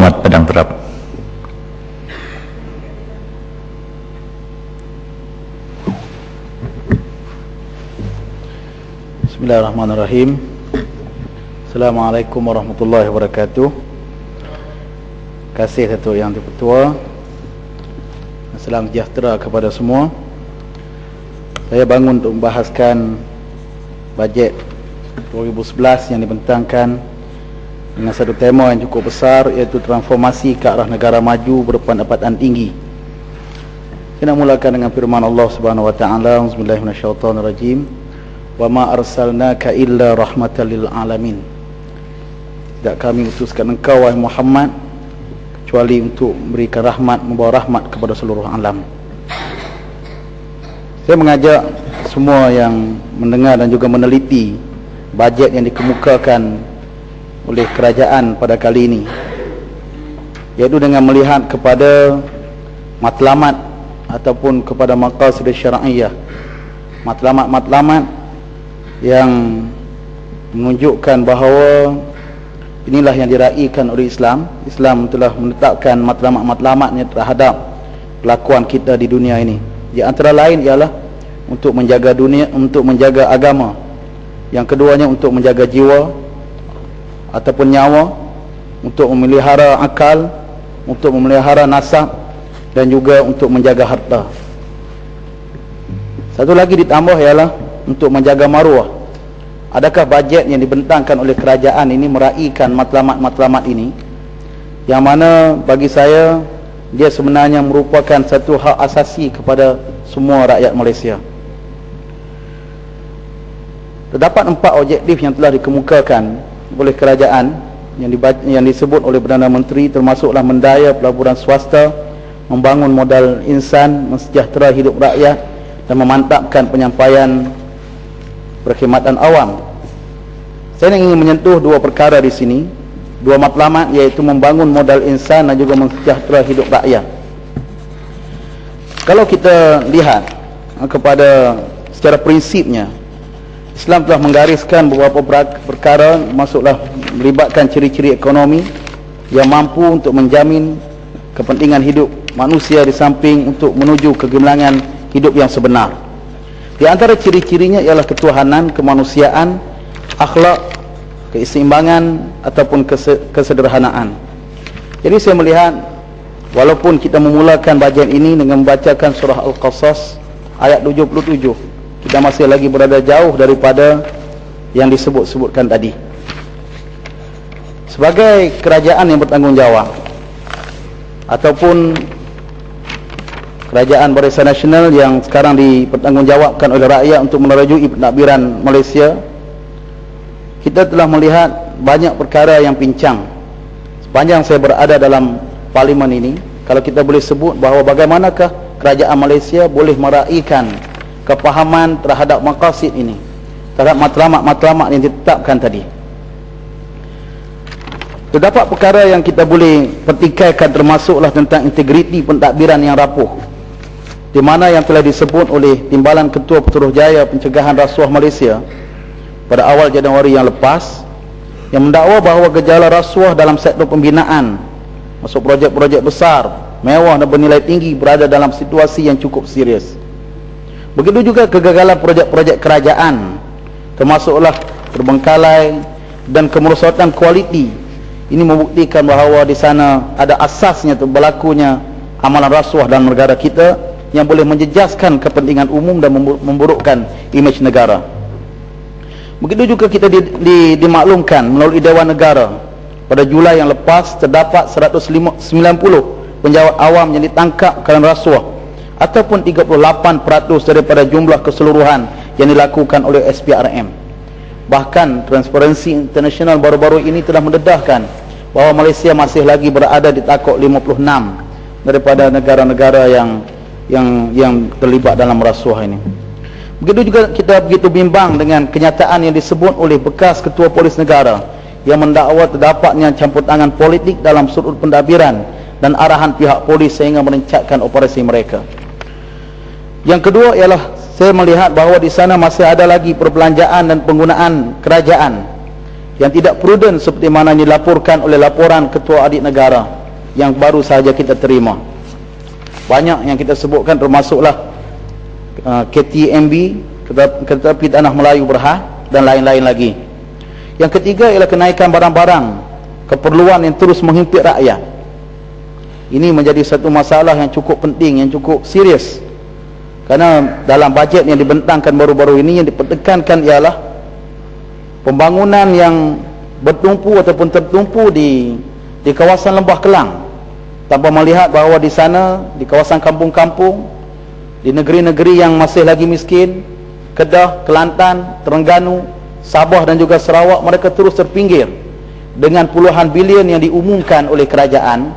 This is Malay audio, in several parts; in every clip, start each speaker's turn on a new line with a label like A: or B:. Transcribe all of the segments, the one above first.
A: Selamat Padang Terap.
B: Bismillahirrahmanirrahim. Assalamualaikum warahmatullahi wabarakatuh. Kasih Datuk Yang Dipertua. Salam sejahtera kepada semua. Saya bangun untuk membahaskan bajet 2011 yang dibentangkan dengan satu tema yang cukup besar, iaitu transformasi ke arah negara maju berpendapatan tinggi. Kita mulakan dengan firman Allah Subhanahu wa taala, Bismillahirrahmanirrahim. Wa ma arsalnaka illa rahmatan lil alamin. Tidak kami utuskan engkau wahai Muhammad kecuali untuk memberikan rahmat, membawa rahmat kepada seluruh alam. Saya mengajak semua yang mendengar dan juga meneliti bajet yang dikemukakan oleh kerajaan pada kali ini, iaitu dengan melihat kepada matlamat ataupun kepada maqasid syar'iyyah, matlamat-matlamat yang menunjukkan bahawa inilah yang diraikan oleh Islam. Islam telah menetapkan matlamat-matlamatnya terhadap kelakuan kita di dunia ini. Di antara lain ialah untuk menjaga dunia, untuk menjaga agama. Yang keduanya untuk menjaga jiwa ataupun nyawa, untuk memelihara akal, untuk memelihara nasab, dan juga untuk menjaga harta. Satu lagi ditambah ialah untuk menjaga maruah. Adakah bajet yang dibentangkan oleh kerajaan ini meraikan matlamat-matlamat ini, yang mana bagi saya dia sebenarnya merupakan satu hak asasi kepada semua rakyat Malaysia. Terdapat 4 objektif yang telah dikemukakan oleh kerajaan yang disebut oleh Perdana Menteri, termasuklah mendaya pelaburan swasta, membangun modal insan, mensejahtera hidup rakyat, dan memantapkan penyampaian perkhidmatan awam. Saya ingin menyentuh 2 perkara di sini, 2 matlamat, iaitu membangun modal insan dan juga mensejahtera hidup rakyat. Kalau kita lihat kepada secara prinsipnya, Islam telah menggariskan beberapa perkara, masuklah melibatkan ciri-ciri ekonomi yang mampu untuk menjamin kepentingan hidup manusia di samping untuk menuju kegemilangan hidup yang sebenar. Di antara ciri-cirinya ialah ketuhanan, kemanusiaan, akhlak, keseimbangan ataupun kesederhanaan. Jadi saya melihat, walaupun kita memulakan bajet ini dengan membacakan surah Al-Qasas ayat 77, kita masih lagi berada jauh daripada yang disebut-sebutkan tadi. Sebagai kerajaan yang bertanggungjawab ataupun kerajaan Barisan Nasional yang sekarang dipertanggungjawabkan oleh rakyat untuk menerajui pentadbiran Malaysia, kita telah melihat banyak perkara yang pincang sepanjang saya berada dalam parlimen ini. Kalau kita boleh sebut bahawa bagaimanakah kerajaan Malaysia boleh meraikan kepahaman terhadap maqasid ini, terhadap matlamat-matlamat yang ditetapkan tadi. Terdapat perkara yang kita boleh pertikaikan, termasuklah tentang integriti pentadbiran yang rapuh, di mana yang telah disebut oleh Timbalan Ketua Peteruhjaya Pencegahan Rasuah Malaysia pada awal Januari yang lepas, yang mendakwa bahawa gejala rasuah dalam sektor pembinaan, masuk projek-projek besar, mewah dan bernilai tinggi, berada dalam situasi yang cukup serius. Begitu juga kegagalan projek-projek kerajaan, termasuklah terbengkalai dan kemerosotan kualiti. Ini membuktikan bahawa di sana ada asasnya berlakunya amalan rasuah dalam negara kita yang boleh menjejaskan kepentingan umum dan memburukkan imej negara. Begitu juga kita dimaklumkan melalui Dewan Negara pada Julai yang lepas, terdapat 190 penjawat awam yang ditangkap kerana rasuah, ataupun 38% daripada jumlah keseluruhan yang dilakukan oleh SPRM. Bahkan Transparency International baru-baru ini telah mendedahkan bahawa Malaysia masih lagi berada di takluk 56 daripada negara-negara yang terlibat dalam rasuah ini. Begitu juga kita begitu bimbang dengan kenyataan yang disebut oleh bekas Ketua Polis Negara yang mendakwa terdapatnya campur tangan politik dalam sudut pentadbiran dan arahan pihak polis sehingga merencatkan operasi mereka. Yang kedua ialah saya melihat bahawa di sana masih ada lagi perbelanjaan dan penggunaan kerajaan yang tidak prudent seperti mana dilaporkan oleh laporan Ketua Adik Negara yang baru sahaja kita terima. Banyak yang kita sebutkan, termasuklah KTMB, Kereta Api Tanah Melayu Berhad, dan lain-lain lagi. Yang ketiga ialah kenaikan barang-barang keperluan yang terus menghimpit rakyat. Ini menjadi satu masalah yang cukup penting, yang cukup serius, kerana dalam bajet yang dibentangkan baru-baru ini, yang dipertekankan ialah pembangunan yang bertumpu ataupun tertumpu di kawasan Lembah Kelang, tanpa melihat bahawa di sana, di kawasan kampung-kampung, di negeri-negeri yang masih lagi miskin, Kedah, Kelantan, Terengganu, Sabah dan juga Sarawak, mereka terus terpinggir dengan puluhan bilion yang diumumkan oleh kerajaan,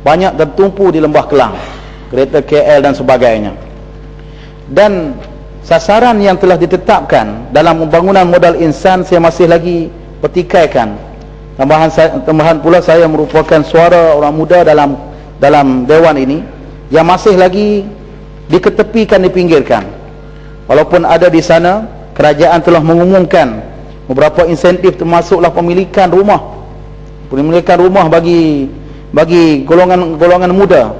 B: banyak tertumpu di Lembah Kelang, kereta KL dan sebagainya. Dan sasaran yang telah ditetapkan dalam pembangunan modal insan saya masih lagi petikaikan. Tambahan pula, saya merupakan suara orang muda dalam dewan ini yang masih lagi diketepikan, dipinggirkan. Walaupun ada di sana, kerajaan telah mengumumkan beberapa insentif, termasuklah pemilikan rumah bagi golongan muda.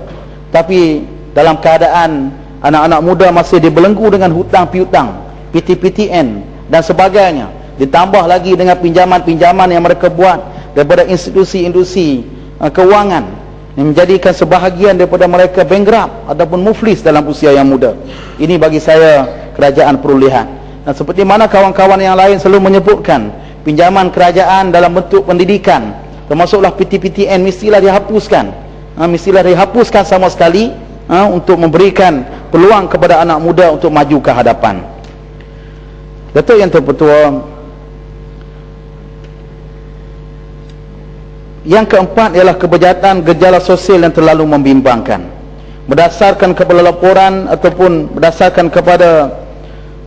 B: Tapi dalam keadaan anak-anak muda masih dibelenggu dengan hutang piutang, PTPTN dan sebagainya, ditambah lagi dengan pinjaman-pinjaman yang mereka buat daripada institusi-institusi keuangan, yang menjadikan sebahagian daripada mereka bankrupt ataupun muflis dalam usia yang muda. Ini bagi saya kerajaan perlu lihat. Dan seperti mana kawan-kawan yang lain selalu menyebutkan, pinjaman kerajaan dalam bentuk pendidikan, termasuklah PTPTN, mestilah dihapuskan. Mestilah dihapuskan sama sekali, untuk memberikan peluang kepada anak muda untuk maju ke hadapan. Datuk Yang Terpertua, yang keempat ialah kebejatan gejala sosial yang terlalu membimbangkan. Berdasarkan kepada laporan ataupun berdasarkan kepada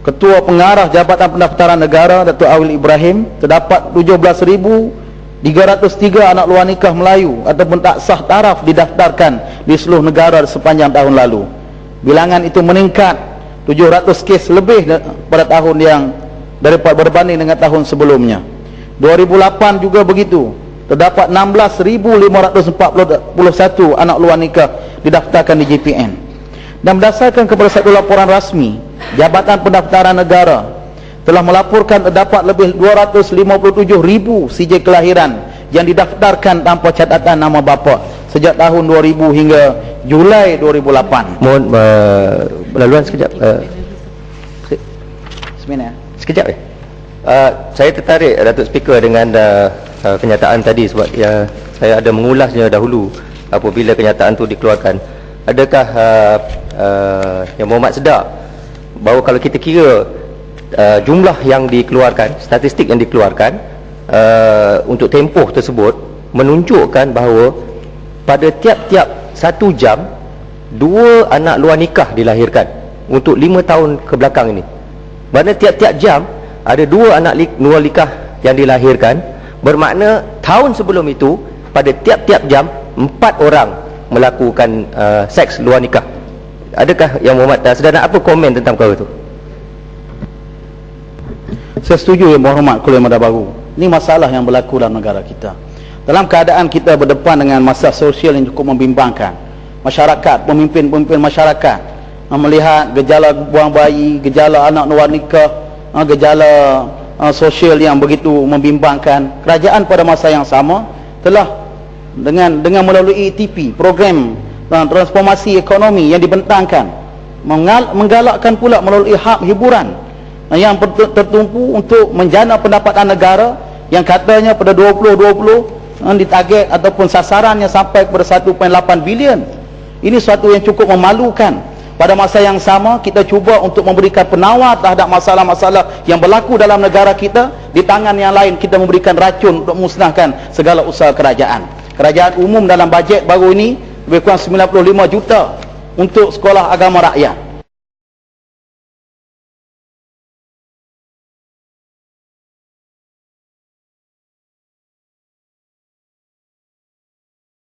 B: Ketua Pengarah Jabatan Pendaftaran Negara, Datuk Awil Ibrahim, terdapat 17,303 anak luar nikah Melayu ataupun tak sah taraf didaftarkan di seluruh negara sepanjang tahun lalu. Bilangan itu meningkat 700 kes lebih pada tahun yang berbanding dengan tahun sebelumnya. 2008 juga begitu, terdapat 16,541 anak luar nikah didaftarkan di JPN. Dan berdasarkan kepada satu laporan rasmi, Jabatan Pendaftaran Negara telah melaporkan terdapat lebih 257,000 CJ kelahiran yang didaftarkan tanpa catatan nama bapa sejak tahun 2000 hingga Julai 2008.
A: Mohon laluan sekejap. Sekejap. Saya tertarik, Datuk Speaker, dengan kenyataan tadi, sebab saya ada mengulasnya dahulu apabila kenyataan itu dikeluarkan. Adakah Yang Berhormat sedar bahawa kalau kita kira jumlah yang dikeluarkan, statistik yang dikeluarkan untuk tempoh tersebut menunjukkan bahawa pada tiap-tiap 1 jam 2 anak luar nikah dilahirkan untuk 5 tahun ke belakang ini. Mana tiap-tiap jam ada 2 anak luar nikah yang dilahirkan, bermakna tahun sebelum itu pada tiap-tiap jam 4 orang melakukan seks luar nikah. Adakah Yang Berhormat sedar, dan apa komen tentang perkara itu?
B: Saya setuju Yang Berhormat Kuliah Medan Baru. Ini masalah yang berlaku dalam negara kita. Dalam keadaan kita berdepan dengan masalah sosial yang cukup membimbangkan, masyarakat, pemimpin-pemimpin masyarakat melihat gejala buang bayi, gejala anak luar nikah, gejala sosial yang begitu membimbangkan. Kerajaan pada masa yang sama telah dengan melalui ETP, program transformasi ekonomi yang dibentangkan, menggalakkan pula melalui hak hiburan yang tertumpu untuk menjana pendapatan negara, yang katanya pada 2020 ditarget ataupun sasarannya sampai kepada 1.8 bilion. Ini suatu yang cukup memalukan. Pada masa yang sama kita cuba untuk memberikan penawar terhadap masalah-masalah yang berlaku dalam negara kita, di tangan yang lain kita memberikan racun untuk musnahkan segala usaha kerajaan. Kerajaan umum dalam bajet baru ini lebih kurang 95 juta untuk sekolah agama rakyat.